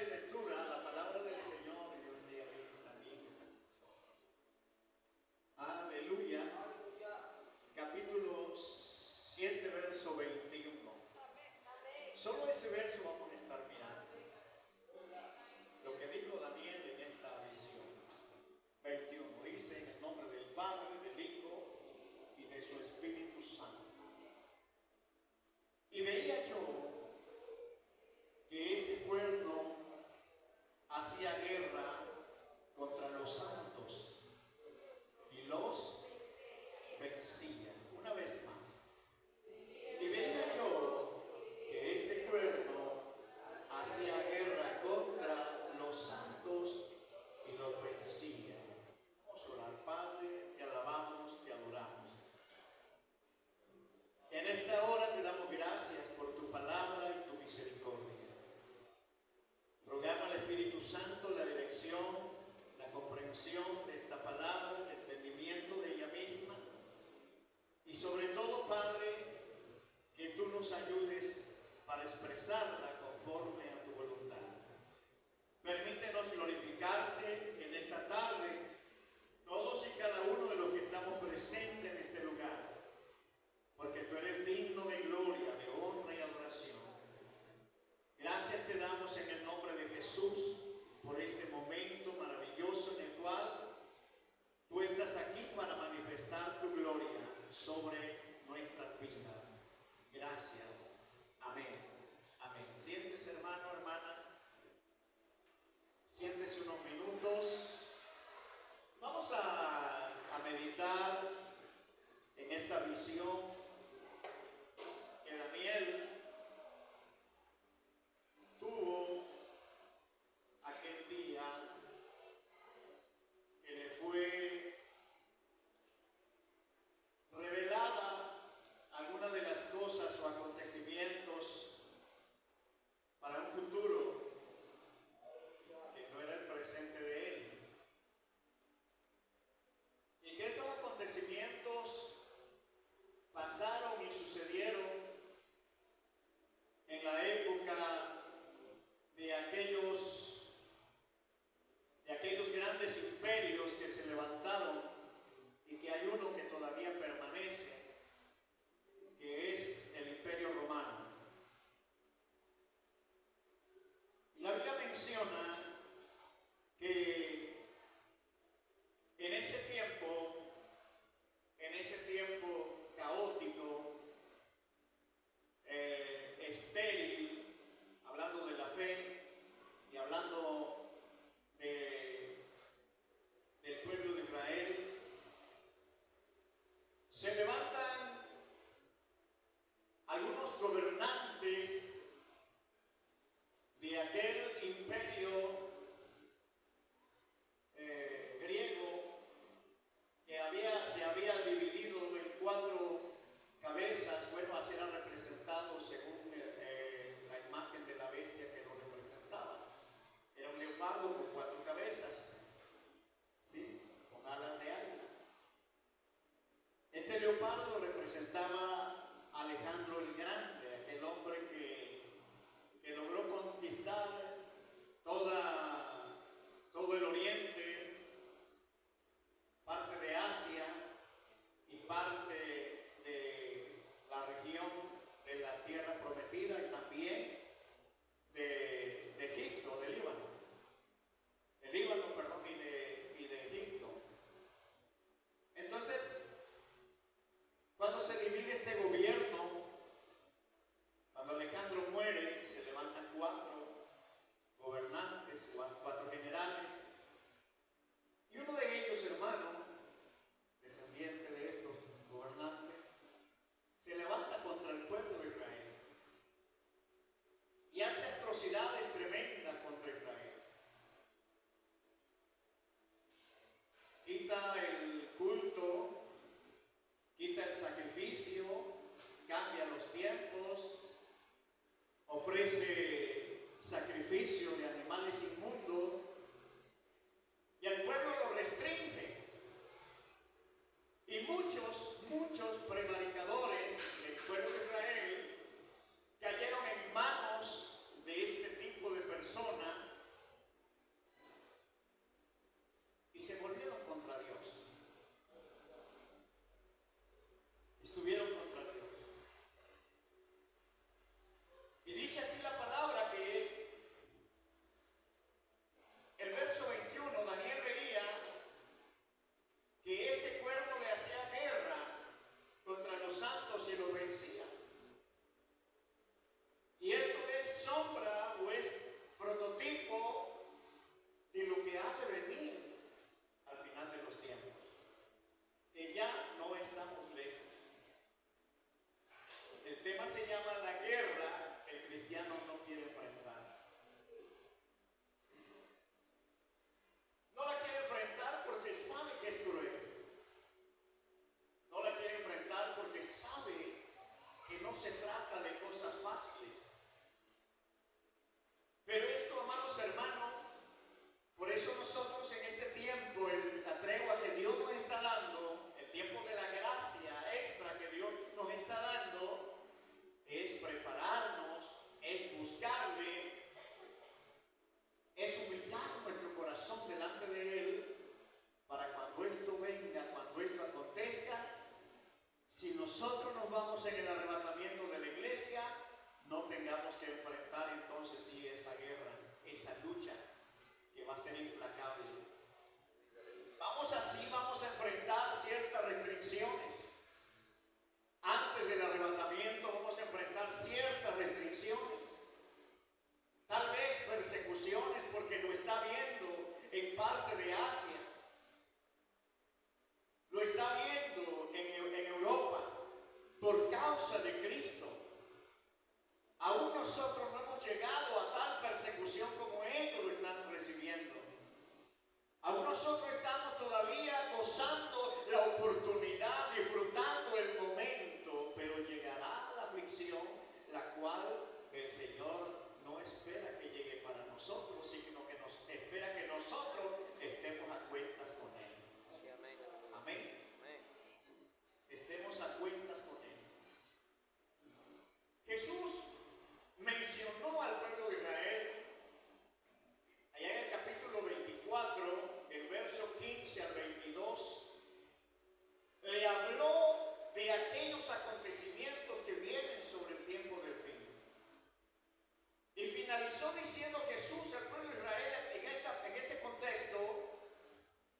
darle lectura a la palabra del Señor y un día también. Aleluya. Capítulo 7, verso 21. Solo ese verso vamos a estar mirando. Lo que dijo Daniel en esta visión. 21 dice: en el nombre del Padre, del Hijo y de su Espíritu Santo. Y veía yo que este cuerno hacía guerra contra los santos y los vencía. Una vez más. Y veía yo que este cuerno hacía guerra contra los santos y los vencía. Vamos a orar. Padre, te alabamos, te adoramos. En esta hora te damos gracias por tu palabra y tu misericordia. Rogamos al Espíritu Santo la dirección, la comprensión de esta palabra, el entendimiento de ella misma. Y sobre todo, Padre, que tú nos ayudes para expresarla conforme a tu voluntad. Permítenos glorificarte en esta tarde, todos y cada uno de los que estamos presentes en este lugar, porque tú eres digno de gloria, de honra y adoración. Gracias te damos en el nombre de Jesús por este momento maravilloso en el cual tú estás aquí para manifestar tu gloria sobre nuestras vidas. Gracias. Amén. Amén. Siéntese, hermano, hermana. Siéntese unos minutos. Vamos a meditar en esta visión que Daniel tuvo aquel día que le fue revelada alguna de las cosas o acontecimientos para un futuro que no era el presente de él. Y que estos acontecimientos pasaron y sucedieron en la época de aquellos grandes imperios que se levantaron, y que hay uno que todavía permanece, que es el Imperio Romano. Y la Biblia menciona que en ese tiempo caótico, estéril, hablando de la fe y hablando del pueblo de Israel, se levantan algunos gobernantes de aquel imperio griego que se había dividido en 4 cabezas. Bueno, así eran representados según la imagen de la bestia que lo representaba. Era un leopardo con 4 cabezas, ¿sí? Con alas de águila. Este leopardo representaba a Alejandro el Grande, aquel hombre que logró conquistar toda corazón delante de Él, para cuando esto venga, cuando esto acontezca, si nosotros nos vamos en el arrebatamiento de la iglesia, no tengamos que enfrentar entonces sí esa guerra, esa lucha que va a ser implacable. Vamos a enfrentar ciertas restricciones. Antes del arrebatamiento vamos a enfrentar ciertas restricciones. Tal vez persecuciones, porque lo está viendo en parte de Asia. Lo está viendo en Europa por causa de Cristo. Aún nosotros no hemos llegado a tal persecución como ellos lo están recibiendo. Aún nosotros estamos todavía gozando la oportunidad, disfrutando el momento, pero llegará la aflicción, la cual el Señor no espera que llegue para nosotros, sino que nos espera que nosotros estemos a cuentas con Él. Amén. Estemos a cuentas con Él. Jesús mencionó al pueblo de Israel, allá en el capítulo 24, el verso 15 al 22, le habló de aquellos acontecimientos que vienen sobre el tiempo del fin. Y finalizó diciendo Jesús al pueblo de Israel en este contexto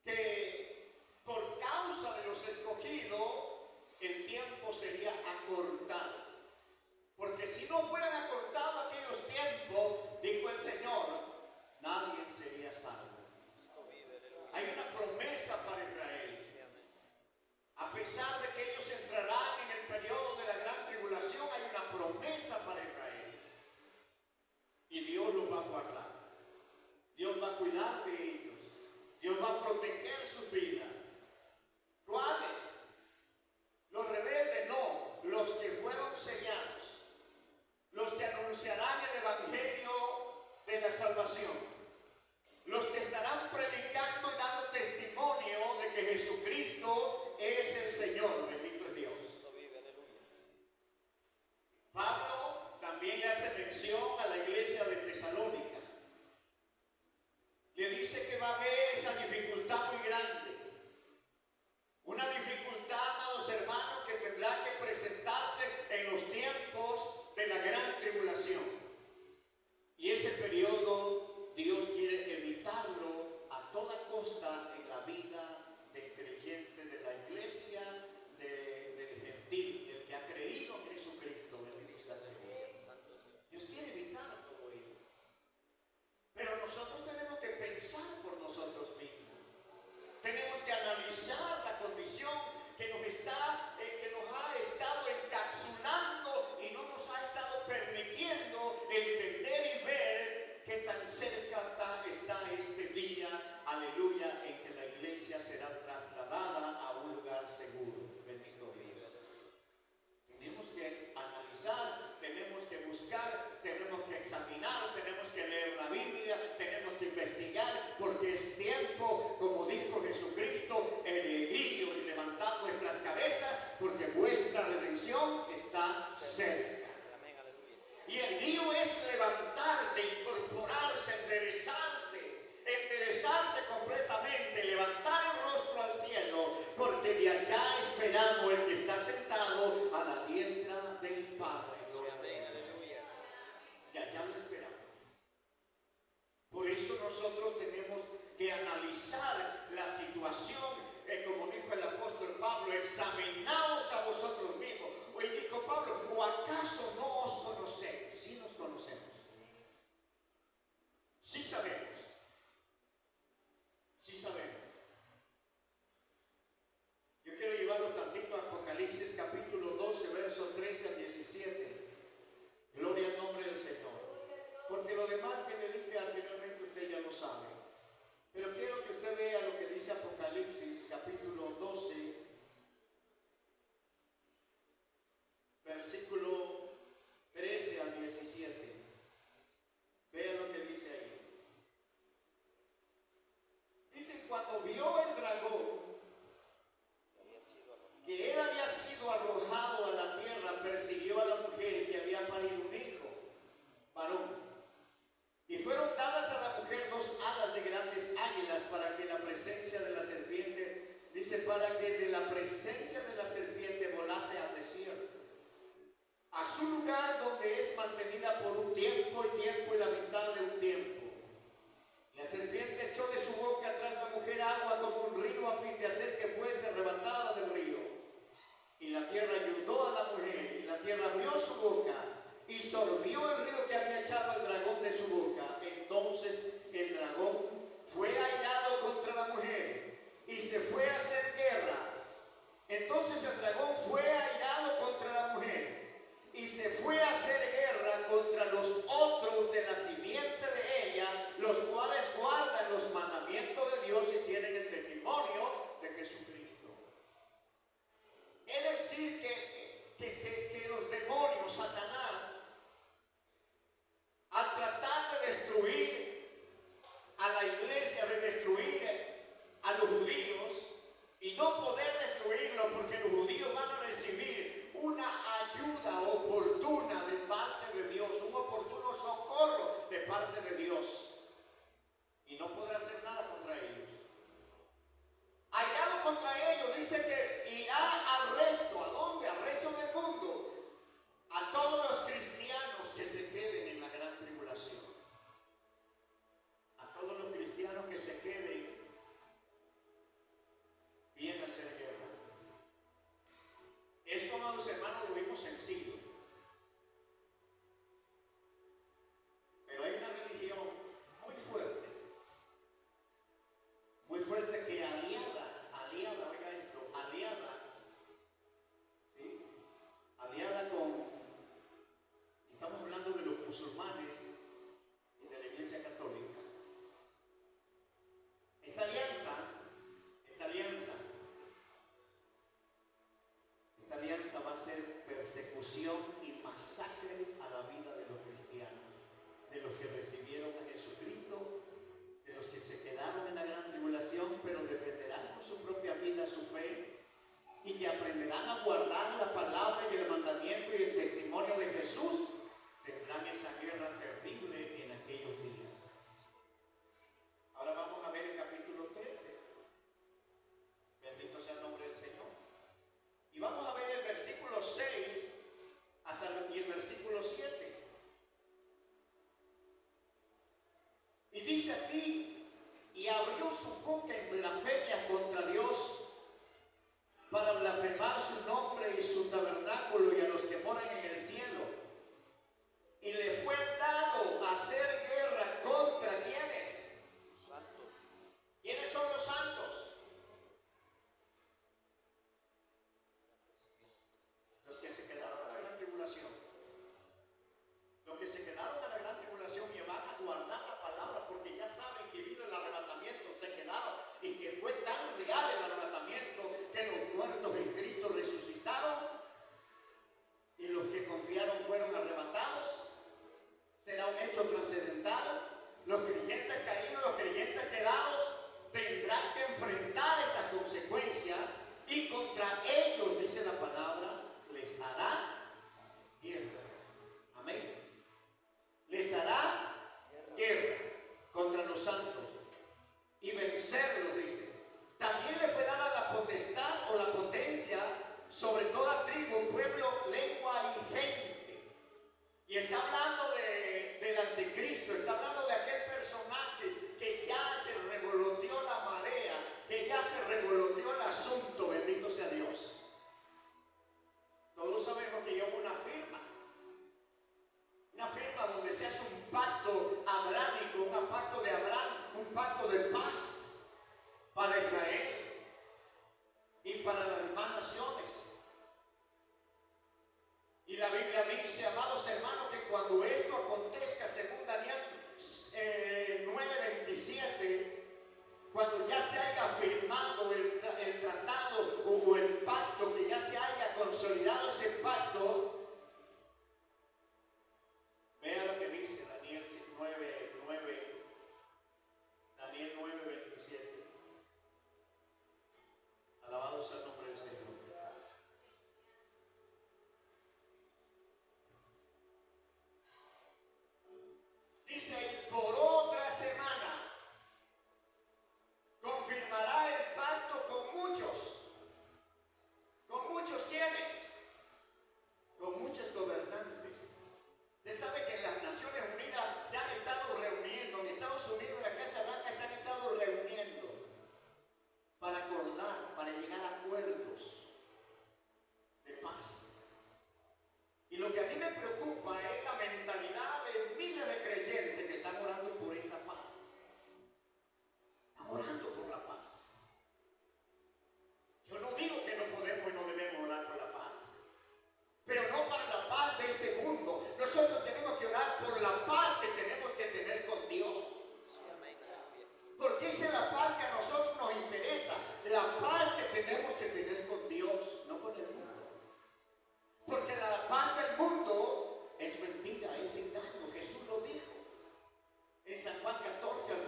que por causa de los escogidos el tiempo sería acortado. Porque si no fueran acortados aquellos tiempos, dijo el Señor, nadie sería salvo. Hay una promesa para Israel. A pesar de que ellos entrarán en el periodo de la gran tribulación, hay una promesa para Israel. Y Dios los va a guardar. Dios va a cuidar de ellos. Dios va a proteger sus vidas. ¿Cuáles? Los rebeldes no, los que fueron sellados. Los que anunciarán el evangelio de la salvación. Los que estarán predicando y dando testimonio de que Jesucristo es el Señor. Bendito es Dios. Pablo también le hace mención a la iglesia de Tesalónica. Le dice que va a haber esa dificultad muy grande. Una dificultad, amados hermanos, que tendrá que presentarse en los tiempos de la gran tribulación. Y ese periodo Dios quiere evitarlo a toda costa en la vida del creyente, de la iglesia, del gentil, del que ha creído en Jesucristo. Bendito sea el Señor. Dios quiere evitar todo ello. Pero nosotros tenemos que pensar por nosotros mismos. Tenemos que analizar la condición que nos ha estado encapsulando y no nos ha estado permitiendo entender y ver qué tan cerca está este día, aleluya, en que la iglesia será trasladada a un lugar seguro. Bendito Dios. Tenemos que analizar, tenemos que buscar, tenemos que examinar, tenemos que leer la Biblia, tenemos que investigar, porque es tiempo, como dijo Jesucristo, erguidos y levantad vuestras cabezas, porque vuestra redención está cerca. Y erguido es levantarte, incorporarse, enderezarse completamente, levantar el rostro al cielo, porque de allá esperamos el que está sentado a la diestra del Padre. De allá lo esperamos. Por eso nosotros tenemos que analizar la situación, como dijo el apóstol Pablo, examinaos a vosotros mismos. Hoy dijo Pablo, ¿o acaso no os conocéis? Sí nos conocemos. Sí sabemos. Sí sabemos. Yo quiero llevarlos tantito a Apocalipsis capítulo 12, versos 13 al 17. Gloria al nombre del Señor. Porque lo demás que le dije anteriormente usted ya lo sabe. Pero quiero que usted vea lo que dice Apocalipsis capítulo 12, versículo 13 al 17. Vea lo que dice ahí. mujer 2 alas de grandes águilas para que la presencia de la serpiente, dice, para que de la presencia de la serpiente volase al desierto, a su lugar donde es mantenida por un tiempo y la mitad de un tiempo. La serpiente echó de su boca tras la mujer agua como un río a fin de hacer que fuese arrebatada del río. Y la tierra ayudó a la mujer, y la tierra abrió su boca y sorbió el río que había echado el dragón de su boca. Entonces el dragón fue airado contra la mujer y se fue a hacer guerra. Entonces el dragón fue airado contra la mujer y se fue a hacer guerra contra los otros de la simiente de ella, los cuales guardan los mandamientos de Dios y tienen el testimonio de Jesucristo. Es decir, que los demonios, Satanás, al tratar de destruir a la iglesia, de destruir a los judíos, y no poder destruirlo porque los judíos van a recibir una ayuda oportuna de parte de Dios, un oportuno socorro de parte de Dios, y no podrá hacer nada contra ellos. Airado contra ellos, dice que irá al resto. ¿A dónde? Al resto del mundo. A todos los cristianos que se queden en la gran tribulación. A todos los cristianos que se queden, viene a hacer guerra. Esto, amados hermanos, lo vimos sencillo. Pero hay una religión muy fuerte que aliada, oiga esto, aliada con, estamos hablando de los musulmanes y de la Iglesia Católica. Esta alianza va a ser persecución y masacre a la vida de los cristianos, de los que recibieron a Jesucristo, de los que se quedaron en la gran tribulación, pero defenderán con su propia vida su fe y que aprenderán a guardar la palabra y el mandamiento y el testimonio de Jesús, tendrán esa guerra terrible en aquellos días. Ahora vamos a ver el capítulo 13. Bendito sea el nombre del Señor. Y vamos a ver el versículo 6 y el versículo 7. Y dice aquí, y abrió su boca en blasfemia contra Dios, para blasfemar su nombre y su tabernáculo y a los que moran en el cielo. Y le fue dado hacer guerra contra ¿quiénes? Santos. ¿Quiénes son los santos? Los que se quedaron a la gran tribulación. Los que se quedaron a la gran tribulación y van a guardar la palabra porque ya saben que vino el arrebatamiento, se quedaron, y que fue tan real el arrebatamiento que los muertos en Cristo resucitaron y los que confiaron fueron arrebatados. Será un hecho trascendental. Los creyentes caídos, los creyentes quedados tendrán que enfrentar estas consecuencias y contra ellos, dice la palabra, les hará guerra. Amén. Les hará guerra contra los santos y vencerlos, dice. También le fue dada la potestad o la potencia sobre toda tribu, pueblo, lengua y gente. Y está hablando del anticristo, está hablando de aquel personaje que ya se revoloteó la marea, que ya se revoloteó el asunto, bendito sea Dios. Todos sabemos que hubo una firma donde se hace un pacto abrámico, un pacto de Abraham, un pacto de paz para Israel y para las demás naciones. Y la Biblia dice, amados hermanos, que cuando esto acontezca, según Daniel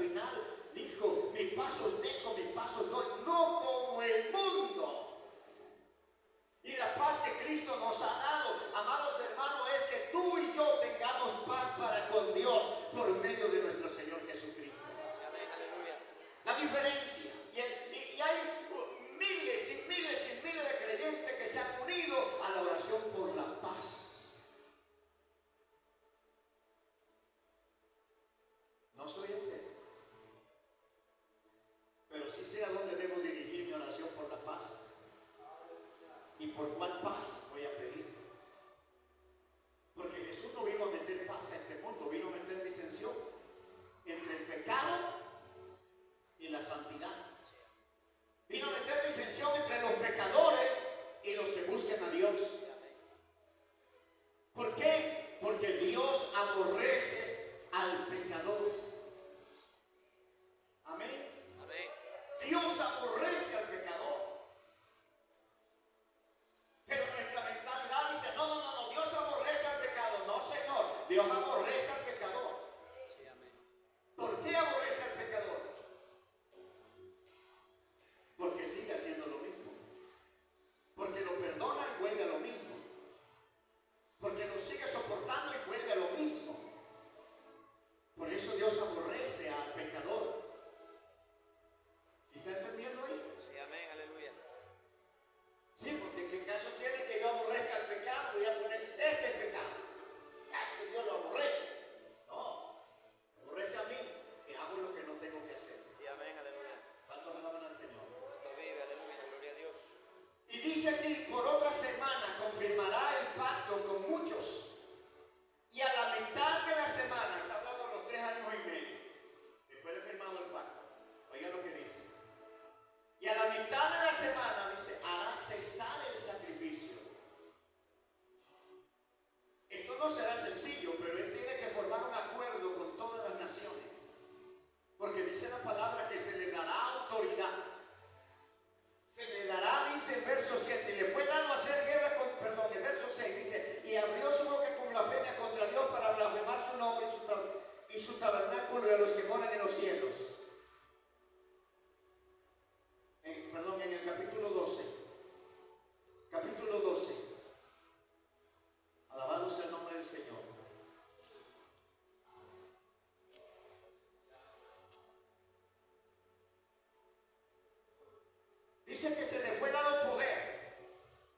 final dijo, mis pasos dejo, mis pasos doy, no como el mundo. Y la paz que Cristo nos ha dado, amados hermanos, es que tú y yo tengamos paz para con Dios por medio de nuestro Señor Jesucristo. La diferencia. Y hay miles y miles y miles de creyentes que se han unido a la oración por la paz. No soy ese, pero sí sé a dónde debo dirigir mi oración por la paz. ¿Y por cuál paz voy a pedir? Porque Jesús no vino a meter paz a este mundo, vino a meter disensión entre el pecado y la santidad. Vino a meter disensión entre los pecadores y los que busquen a Dios. ¿Por qué? Porque Dios aborrece al pecador. Amén. Amén. Dios aborrece al pecador. Pero nuestra mentalidad dice, no, Dios aborrece al pecado. No, Señor, Dios aborrece al pecador. Sí, amén. ¿Por qué aborrece al pecador? Porque sigue haciendo lo mismo. Porque lo perdona y vuelve a lo mismo. Porque lo sigue soportando y vuelve a lo mismo. Por eso Dios aborrece al pecador. ¿Sí está entendiendo ahí? Sí, amén, aleluya. Sí, porque ¿qué caso tiene que yo aborrezca el pecado? Voy a poner este pecado. Ese Dios lo aborrece. No, me aborrece a mí, que hago lo que no tengo que hacer. Sí, amén, aleluya. ¿Cuántos alaban al Señor? Cristo vive, aleluya, gloria a Dios. Y dice aquí, por otra semana confirmará el pacto con muchos. Y a la mitad de la semana, está hablando de los 3 años y medio, después de firmado el pacto. Oiga lo que dice. Y a la mitad de la semana, dice, hará cesar el sacrificio. Esto no será sencillo, pero él tiene que formar un acuerdo con todas las naciones. Porque dice la palabra que se le dará autoridad. Se le dará, dice el verso 7, y le fue dado a hacer guerra con, perdón, el verso 6 dice, y abrió su boca con blasfemia contra Dios para blasfemar su nombre y su tabernáculo de los que moran en los cielos. En el capítulo 12. Capítulo 12. Alabado sea el nombre del Señor. Dice que se le fue dado poder,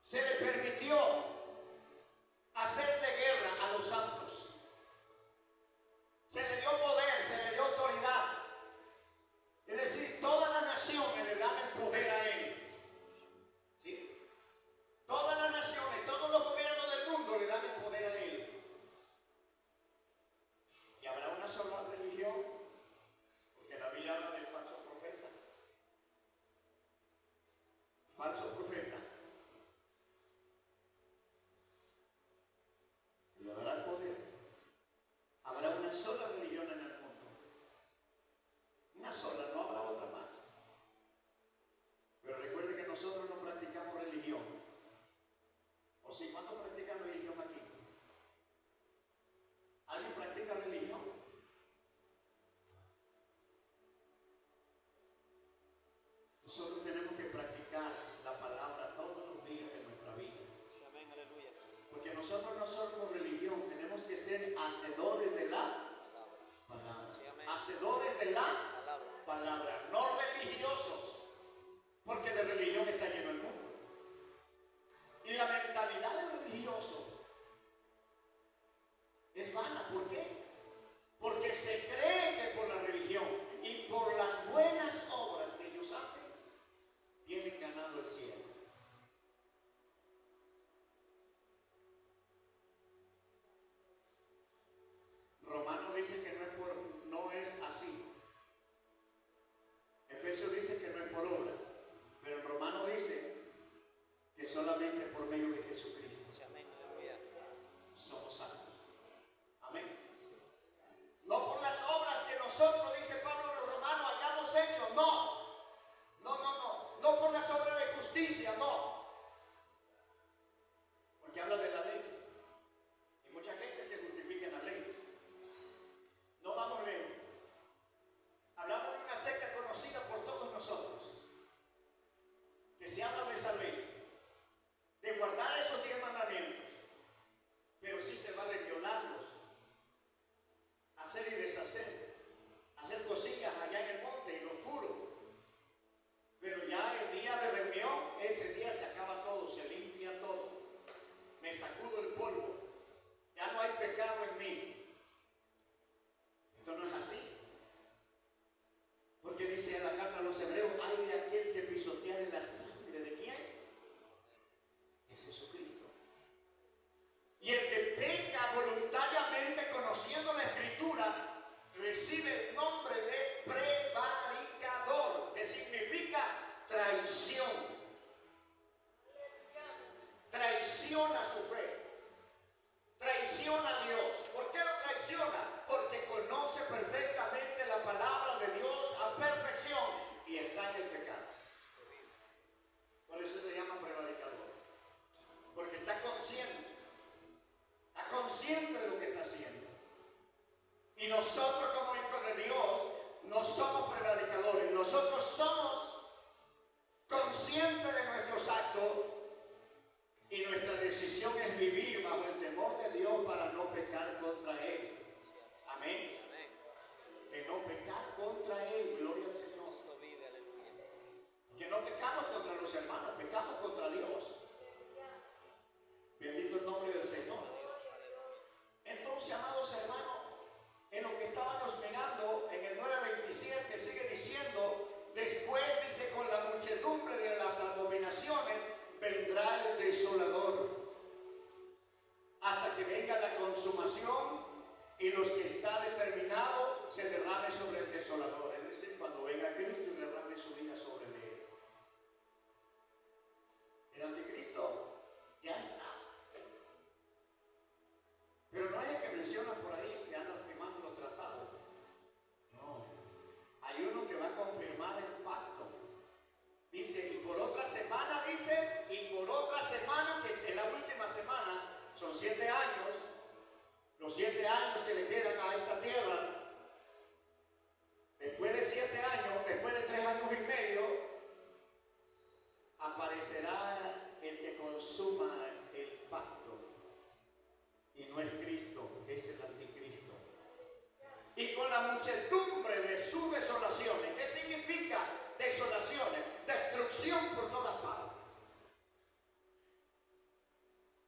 se le permitió hacerle guerra a los santos. Se le dio poder, se le dio autoridad. Es decir, todas las naciones le dan el poder a él. ¿Sí? Todas las naciones, todos los gobiernos del mundo le dan el poder a él. Y habrá una sola religión, porque la Biblia habla del falso profeta. Falso profeta. Se le dará el poder. Habrá una sola religión en el mundo. Una sola, no habrá otra más. Pero recuerde que nosotros no practicamos religión. ¿O sí? ¿Cuántos practican religión aquí? ¿Alguien practica religión? Nosotros tenemos que practicar la palabra todos los días de nuestra vida. Amén, aleluya. Porque nosotros no somos religión, tenemos que ser hacedores de la palabra. Sí, amén. Hacedores de la palabra, no religiosos. Porque de religión está lleno el mundo. Y la mentalidad del religioso es vana. ¿Por qué? Porque se cree que por la religión y por las buenas obras que ellos hacen, tienen ganado el cielo. Romanos dice que no es así. Efesios dice que no es por obras. Pero en Romanos dice que solamente por medio de Jesucristo somos salvos. Amén. No por las obras que nosotros, dice Pablo a los romanos, hayamos hecho. No. No por las obras de justicia, no. Porque habla de la ley. Y mucha gente se justifica en la ley. No vamos lejos. nosotros somos conscientes de nuestros actos y nuestra decisión es vivir bajo el temor de Dios para no pecar contra Él. Amén. De no pecar contra Él, gloria al Señor. Que no pecamos contra los hermanos, pecamos contra Dios. Bendito el nombre del Señor. Entonces, amados hermanos, en lo que estábamos mirando en el 9:27 sigue diciendo, después dice, con la muchedumbre de las abominaciones vendrá el desolador, hasta que venga la consumación y los que está determinado se derrame sobre el desolador. Es decir, cuando venga Cristo y derrame su vida sobre él. El anticristo ya está. Pero no es el que menciona por ahí que anda firmando los tratados. No. Hay uno que va a confirmar el pacto. Dice, y por otra semana, dice, y por otra semana, que es la última semana, son 7 años, los 7 años que le quedan a esta tierra. Después de 7 años, después de 3 años y medio, aparecerá el que consuma el pacto. Y no es Cristo, es el anticristo. Y con la muchedumbre de sus desolaciones. ¿Qué significa desolaciones? Destrucción por todas partes.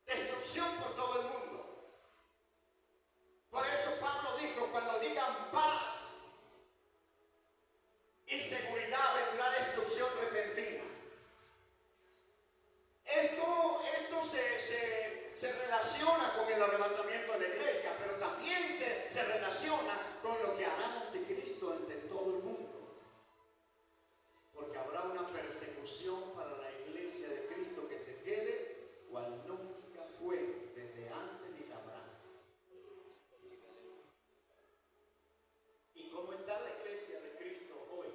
Destrucción por todo el mundo. Por eso Pablo dijo, cuando digan paz y seguridad, vendrá destrucción repentina. Esto se relaciona con el arrebatamiento de la iglesia, pero también se relaciona con lo que hará el anticristo entre todo el mundo. Porque habrá una persecución para la iglesia de Cristo que se quede, cual nunca fue desde antes ni la habrá. ¿Y cómo está la iglesia de Cristo hoy?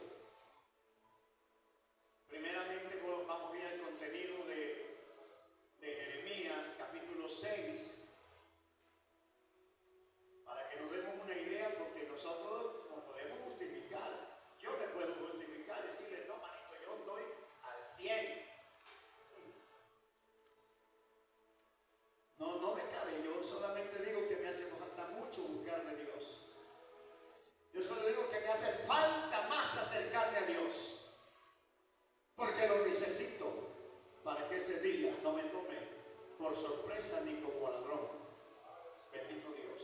Primeramente vamos a ir al contenido de Jeremías capítulo 6, para que nos demos una idea, porque nosotros nos podemos justificar. Yo me puedo justificar, decirle, no, manito, yo estoy al 100. No me cabe, yo solamente digo que me hace falta mucho buscar de Dios. Yo solo digo que me hace falta más acercarme a Dios, porque lo necesito para que ese día no me tome por sorpresa ni como ladrón. Bendito Dios.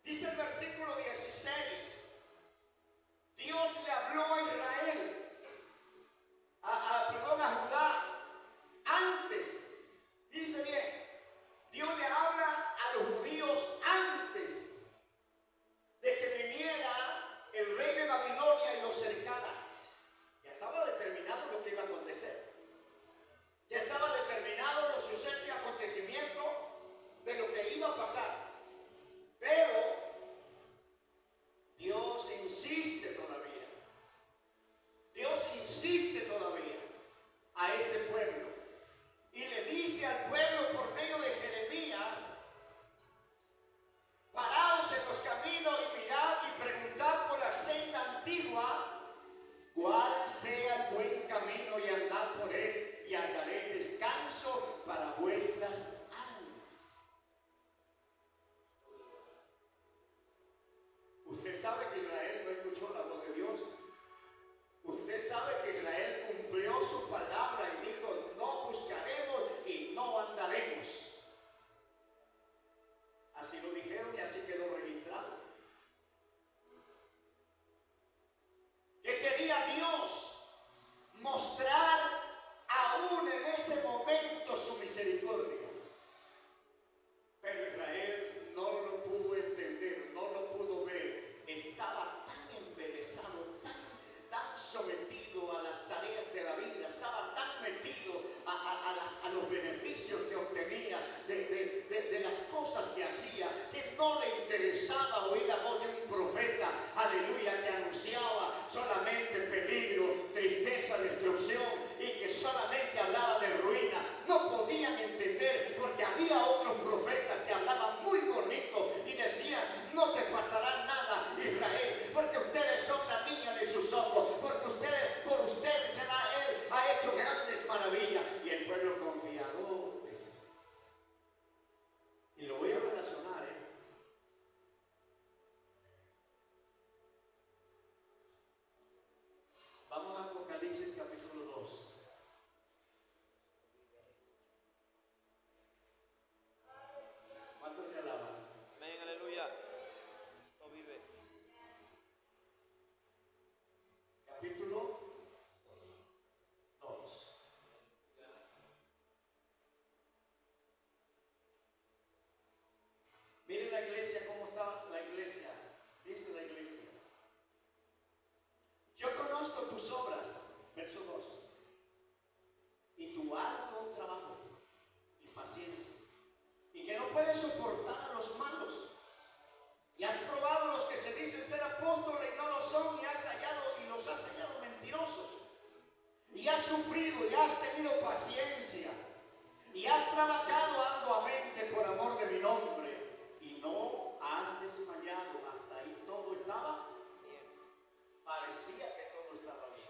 Dice el versículo 16, Dios le habló a Israel, a Judá, antes, dice bien, Dios le habla a los judíos antes de que viniera el rey de Babilonia y los cercara. Ya estaba determinado lo que iba a acontecer. Ya estaba determinado los sucesos y acontecimientos de lo que iba a pasar. Pero Dios insiste todavía. Dios insiste todavía a este pueblo. Y le dice al pueblo por medio de Jeremías, paraos en los caminos y mirad y preguntad por la senda antigua, cuál sea el buen camino, y andad por él, y hallaréis descanso para vuestras almas. Usted sabe que Israel no escuchó la voz de Dios. Usted sabe que Israel cumplió su palabra y dijo, no buscaremos y no andaremos. Así lo dijeron y así quedó registrado. ¿Qué quería Dios? Mostrar aún en ese momento su misericordia. Pero Israel no lo pudo entender, no lo pudo ver. Estaba tan embelesado, tan sometido a las tareas de la vida, estaba tan metido a los beneficios que obtenía, de las cosas que hacía, que no le interesaba oír la voz de un profeta, aleluya, que anunciaba solamente peligro, tristeza, destrucción, y que solamente hablaba de ruina. No podían entender, porque había otros profetas que hablaban muy bonito y decían, no te pasará nada, Israel, porque ustedes son la niña de sus ojos, porque Apocalipsis capítulo 2. ¿Cuántos le alaban? Amén, aleluya. Cristo vive. Capítulo 2. Miren la iglesia, cómo está la iglesia. Dice la iglesia: yo conozco tus obras, verso 2, y tu arduo trabajo y paciencia, y que no puedes soportar a los malos, y has probado los que se dicen ser apóstoles y no lo son, y los has hallado mentirosos, y has sufrido y has tenido paciencia, y has trabajado arduamente por amor de mi nombre, y no has desmayado. Hasta ahí todo estaba bien. Parecía que todo estaba bien.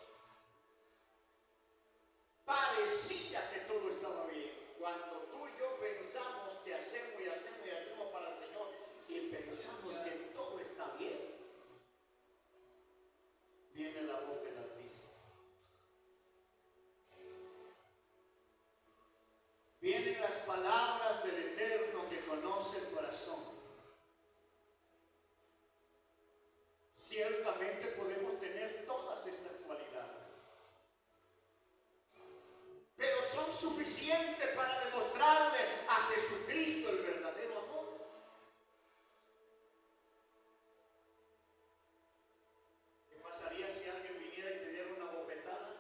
Parecía que todo estaba bien. Cuando tú y yo pensamos que hacemos y hacemos y hacemos para el Señor, y pensamos que todo está bien, viene la voz del Altísimo. Vienen las palabras del Eterno que conoce el corazón. Ciertamente podemos tener todas estas cualidades, pero son suficientes para demostrarle a Jesucristo el verdadero amor. ¿Qué pasaría si alguien viniera y te diera una bofetada?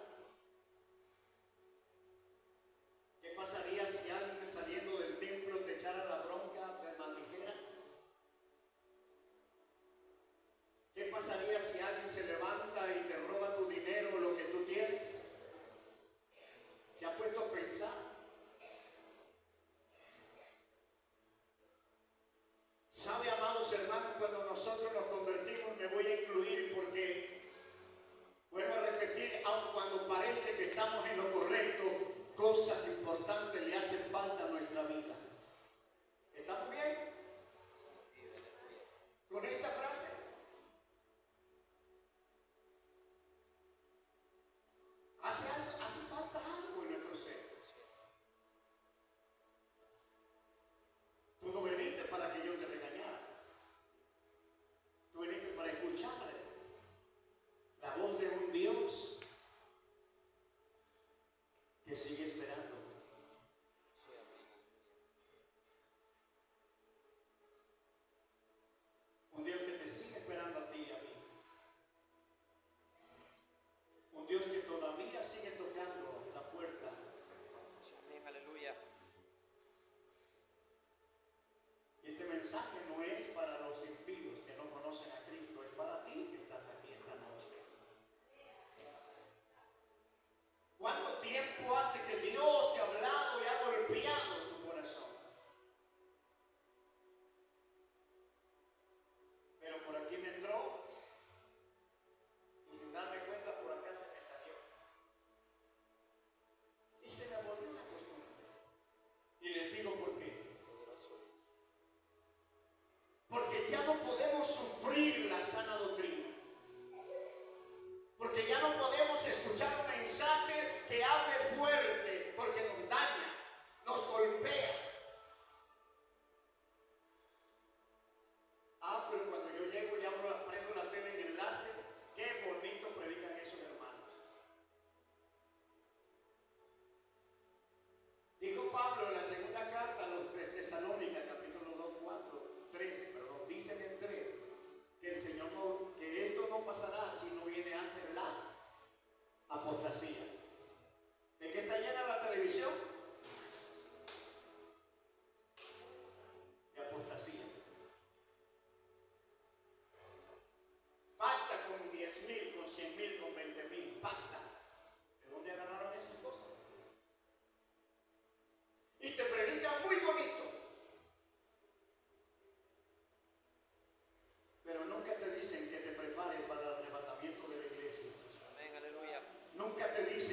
¿Qué pasaría si alguien saliendo del templo te echara la bronca, te maldijera? ¿Qué pasaría si alguien se levanta y te roba tu dinero o lo que tú tienes? ¿Se ha puesto a pensar? ¿Sabe, amados hermanos, cuando nosotros nos convertimos, me voy a incluir porque, vuelvo a repetir, aun cuando parece que estamos en lo correcto, cosas importantes le hacen falta a nuestra vida. ¿Estamos bien con esta frase? Hace falta algo en nuestro ser. Tú no viniste para que yo te regañara. Tú viniste para escuchar la voz de un Dios que sigue esperando. Un Dios que te sigue esperando a ti y a mí. Un Dios que todavía sigue tocando la puerta. Amén, aleluya. Y este mensaje no es para los impíos que no conocen a Cristo, es para ti que estás aquí esta noche. ¿Cuánto tiempo hace que Dios te ha hablado y ha golpeado tu corazón? Pero por aquí me entró y sin darme cuenta por acá se me salió. Y se me volvió una costumbre. Y les digo por qué. Porque ya no podemos sufrir la sana doctrina. Porque ya no podemos escuchar un mensaje que hable fuerte, porque nos daña, nos golpea. Pero cuando yo llego y prendo la tele en enlace, qué bonito predican esos hermanos. Dijo Pablo en la segunda carta a los Tesalónicas, capítulo 3, dicen en 3, que el Señor que esto no pasará si no viene antes la apostasía. ¿De qué está llena la televisión? De apostasía. Pacta con 10,000, con 100,000, con 20,000. Pacta. ¿De dónde agarraron esas cosas? Y te predican muy bonito, pero nunca te dicen que te prepares para el arrebatamiento de la iglesia. Amén, aleluya. Nunca te dicen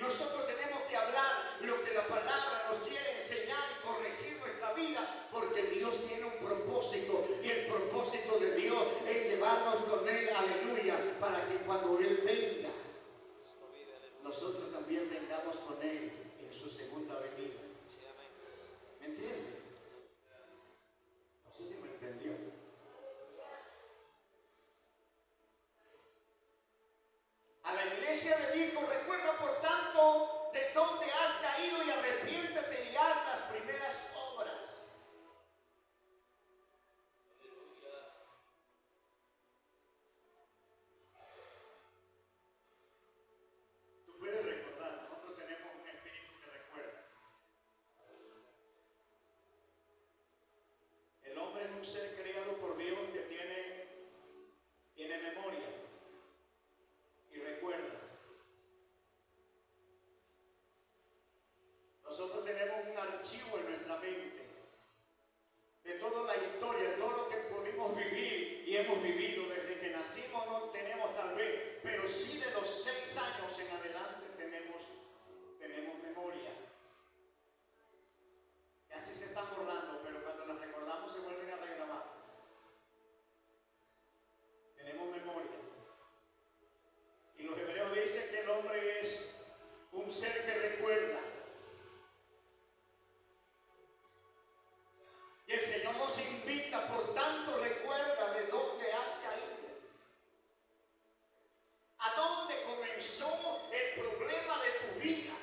nosotros tenemos que hablar lo que la palabra nos quiere enseñar y corregir nuestra vida, porque Dios tiene un propósito, y el propósito de Dios es llevarnos con Él, aleluya, para que cuando Él venga, nosotros también vengamos con Él en su segunda venida. ¿Me entiende? No sé si me entendió. A la iglesia le dijo: recuerda por tanto de dónde has caído y arrepiéntete y haz las primeras obras. Tú puedes recordar, nosotros tenemos un espíritu que recuerda. El hombre es un ser creado por Dios que tiene memoria y recuerda. Nosotros tenemos un archivo en nuestra mente de toda la historia, de todo lo que pudimos vivir y hemos vivido desde que nacimos. No tenemos tal vez, pero sí de los 6 años en adelante tenemos memoria. Y así se están borrando, pero cuando las recordamos se vuelven a regrabar. Tenemos memoria. Y los hebreos dicen que el hombre es un ser que recuerda. Y el Señor nos invita, por tanto, recuerda de dónde has caído. ¿A dónde comenzó el problema de tu vida?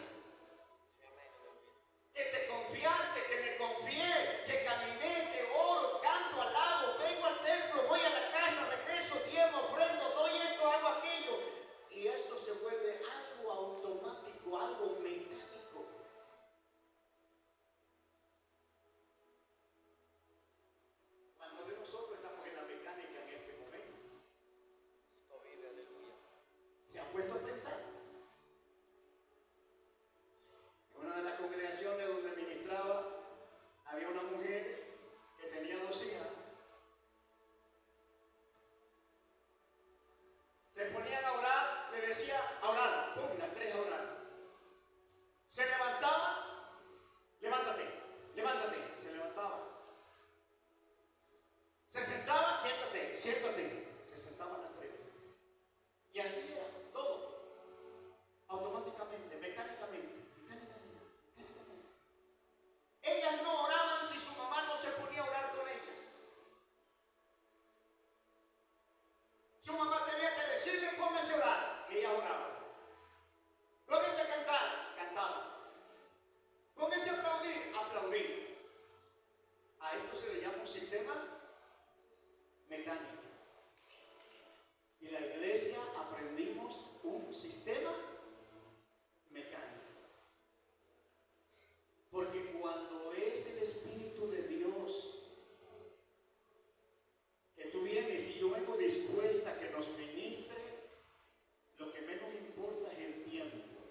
Que te confiaste, que me confié, que caminé, que oro, canto, alabo, vengo al templo, voy a la casa, regreso, diezmo, ofrendo, doy esto, hago aquello. Y esto se vuelve algo automático, algo mecánico. Cuando de nosotros estamos en la mecánica en este momento, ¿se han puesto a pensar? En una de las congregaciones donde ministraba, había una mujer que tenía 2 hijas. Se ponían a orar, le decía a orar, pum, las 3 a orar. Se levantaba, levántate, levántate, se levantaba. Se sentaba, siéntate, siéntate, se sentaban las 3. Y así era todo, automáticamente, mecánicamente. Ellas no oraban si su mamá no se ponía a orar con ellas. Su mamá tenía que decirle: pónganse a orar. Ella oraba. Pónganse a cantar. Cantaba. Pónganse a aplaudir. Aplaudir. A esto se le llama un sistema mecánico. Y la iglesia aprendimos un sistema mecánico. Porque cuando es el Espíritu de Dios que tú vienes y yo vengo dispuesta a que nos ministre, lo que menos importa es el tiempo.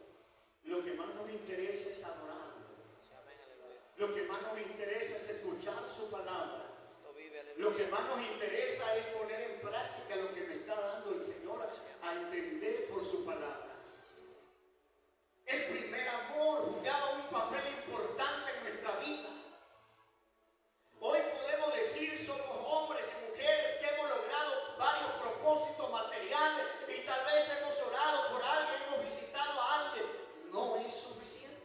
Lo que más nos interesa es adorarlo. Lo que más nos interesa es escuchar su palabra. Lo que más nos interesa es poner en práctica lo que me está dando el Señor a entender por su palabra. El primer amor jugaba un papel importante en nuestra vida. Hoy podemos decir somos hombres y mujeres que hemos logrado varios propósitos materiales y tal vez hemos orado por alguien, hemos visitado a alguien. No es suficiente.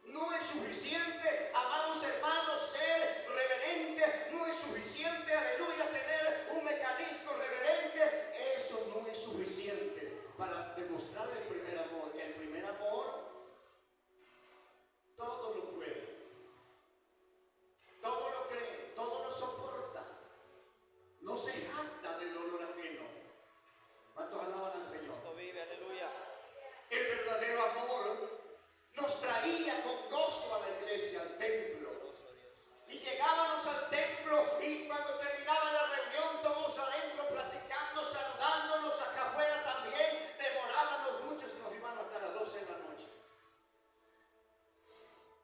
No es suficiente, amados hermanos, ser reverente. No es suficiente, aleluya, tener un mecanismo reverente. Eso no es suficiente para demostrar el primer amor. El primer amor todo lo puede, todo lo cree, todo lo soporta, no se jacta del dolor ajeno. ¿Cuántos alaban al Señor? Cristo vive, aleluya. El verdadero amor nos traía con gozo a la iglesia, al templo. Y llegábamos al templo y cuando terminaba la reunión, todos adentro platicando, saludándonos, acá afuera también, demorábamos muchos, nos iban hasta las 12 de la noche.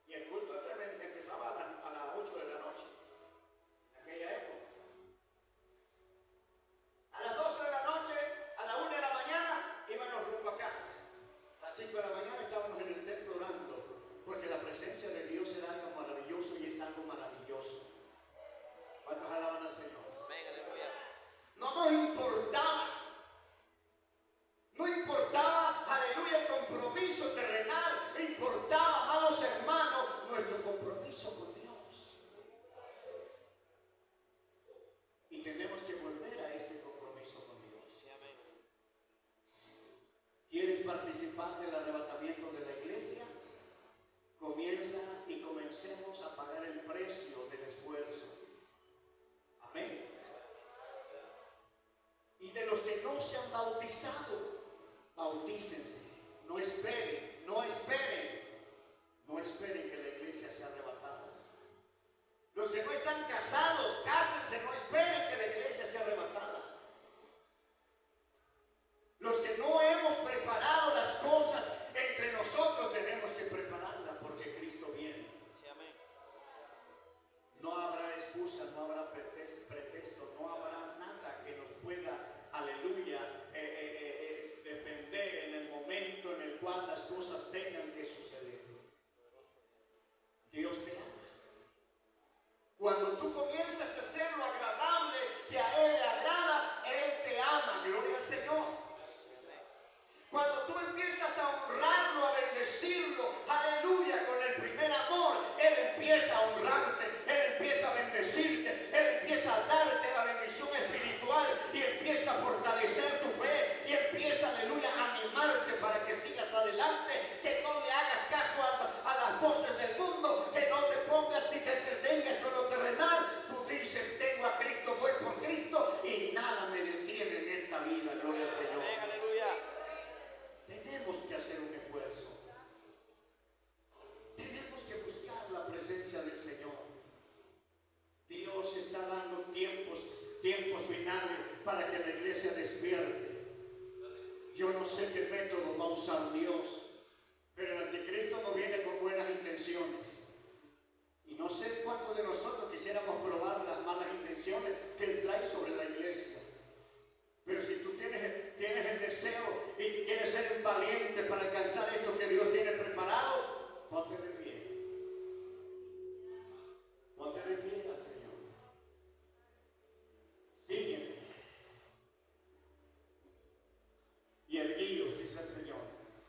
Y el culto empezaba a las 8 de la noche, en aquella época. A las 12 de la noche, a la 1 de la mañana, íbamos rumbo a casa. 5 de la mañana estábamos en el templo orando, porque la presencia de Dios era algo maravilloso y es algo maravilloso. ¿Cuántos alaban al Señor? Amén, aleluya. No nos importaba. No importaba, aleluya, el compromiso terrenal. Importaba, amados hermanos, nuestro compromiso con Dios. Y tenemos que volver a ese compromiso con Dios. Sí, amén. ¿Quieres participar del arrebatamiento de la iglesia? Comienza y comencemos a pagar el precio del esfuerzo. Amén. Y de los que no se han bautizado, bautícense. No esperen, no esperen. No esperen que la iglesia sea arrebatada. Los que no están casados, cásense, no esperen que la iglesia sea arrebatada. Los que no hemos preparado las cosas entre nosotros, tenemos que prepararlas porque Cristo viene. Sí, amén. No habrá excusa, no habrá pretexto, no habrá nada que nos pueda, aleluya, defender en el momento en el cual las cosas tengan que suceder. Dios te ama. Cuando tú comienzas a hacer lo agradable que a Él le agrada, Él te ama. Gloria al Señor. Cuando tú empiezas a honrarlo, a bendecirlo, aleluya, con el primer amor, Él empieza a honrarte, Él empieza a bendecirte, Él empieza a darte la bendición espiritual y empieza a fortalecer tu fe y empieza, aleluya, a animarte para que sigas adelante, que no le hagas caso a las voces del mundo, que no te pongas ni te entretengas con lo terrenal. Tú dices, tengo a Cristo, voy por Cristo y nada me detiene en esta vida, gloria al Señor. Amén, aleluya. Tenemos que hacer un esfuerzo. Tenemos que buscar la presencia del Señor. Dios está dando tiempos finales para que la iglesia despierte. Yo no sé qué método va a usar Dios, pero el anticristo no viene con buenas intenciones. Y no sé cuántos de nosotros quisiéramos probar las malas intenciones que Él trae sobre la iglesia. Pero si tú tienes el deseo y quieres ser un valiente para alcanzar esto que Dios tiene preparado, ponte de pie. Ponte de pie al Señor. Sígueme. Y erguíos, dice el Señor.